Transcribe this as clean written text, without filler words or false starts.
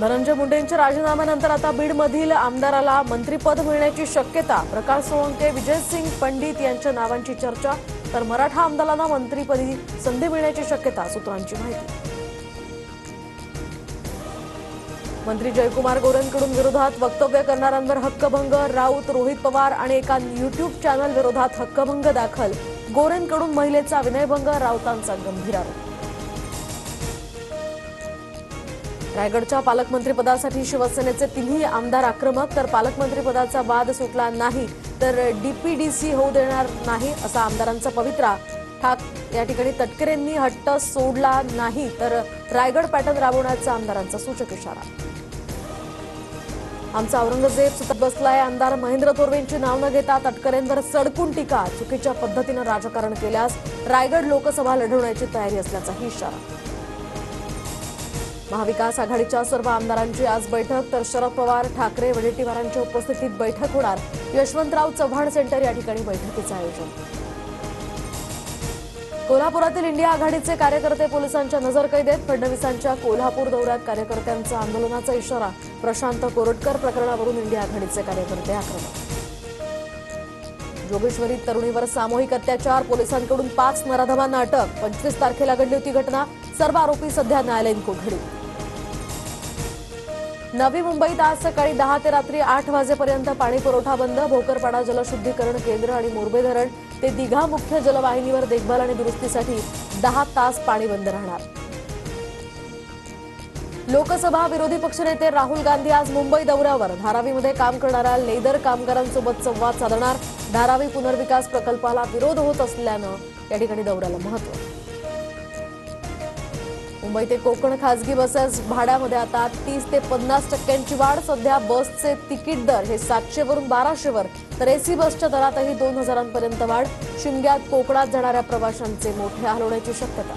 धनंजय मुंडेंच्या राजीनाम्यानंतर आता बीडमधील आमदाराला मंत्रिपद मिळण्याची शक्यता। प्रकाश सोळंके, विजयसिंग पंडित यांच्या नावांची चर्चा, तर मराठा आमदारांना मंत्रिपदी संधी मिळण्याची शक्यता, सूत्रांची माहिती। मंत्री जयकुमार गोरेंकडून विरोधात वक्तव्य करणाऱ्यांवर हक्कभंग, राऊत, रोहित पवार आणि एका यूट्यूब चॅनल विरोधात हक्कभंग दाखल। गोरेंकडून महिलेचा विनयभंग, राऊतांचा गंभीर आरोप। रायगडच्या पालकमंत्रीपदासाठी शिवसेनेचे तिन्ही आमदार आक्रमक, तर पालकमंत्रीपदाचा वाद सुटला नाही तर डीपीडीसी होऊ देणार नाही असा आमदारांचा पवित्रा। या ठिकाणी तटकरेंनी हट्ट सोडला नाही तर रायगड पॅटर्न राबवण्याचा आमदारांचा सूचक इशारा। आमचा औरंगजेब सुतत बसलाय, आमदार महेंद्र थोरवेंची नाव न घेता तटकरेंवर सडकून टीका, चुकीच्या पद्धतीनं राजकारण केल्यास रायगड लोकसभा लढवण्याची तयारी असल्याचाही इशारा। महाविकास आघाडीच्या सर्व आमदारांची आज बैठक, तर शरद पवार, ठाकरे, वडेट्टीवारांच्या उपस्थितीत बैठक होणार। यशवंतराव चव्हाण सेंटर या ठिकाणी बैठकीचं आयोजन। कोल्हापुरातील इंडिया आघाडीचे कार्यकर्ते पोलिसांच्या नजरकैदेत, फडणवीसांच्या कोल्हापूर दौऱ्यात कार्यकर्त्यांचा आंदोलनाचा इशारा। प्रशांत कोरटकर प्रकरणावरून इंडिया आघाडीचे कार्यकर्ते आक्रमक। जोगेश्वरीत तरुणीवर सामूहिक अत्याचार, पोलिसांकडून 5 नराधमांना अटक। 25 तारखेला घडली होती घटना, सर्व आरोपी सध्या न्यायालयीन कोठडीत। नवी मुंबईत आज सकाळी 10 ते रात्री 8 वाजेपर्यंत पाणी पुरवठा बंद। भोकरपाडा जलशुद्धीकरण केंद्र आणि मोरबे धरण ते दिघा मुख्य जलवाहिनीवर देखभाल आणि दुरुस्तीसाठी 10 तास पाणी बंद राहणार। लोकसभा विरोधी पक्षनेते राहुल गांधी आज मुंबई दौऱ्यावर, धारावीमध्ये काम करणाऱ्या लेदर कामगारांसोबत संवाद साधणार। धारावी पुनर्विकास प्रकल्पाला विरोध होत असल्यानं या ठिकाणी दौऱ्याला महत्त्व। मुंबई ते कोकण खासगी बसेस भाड्यामध्ये आता 30 ते 50% वाढ। सध्या बसचे तिकीट दर हे 700 वरून 1200 वर, तर एसी बसच्या दरातही 2000 पर्यंत वाढ। शिमग्यात कोकणात जाणाऱ्या प्रवाशांचे मोठे हाल होण्याची शक्यता।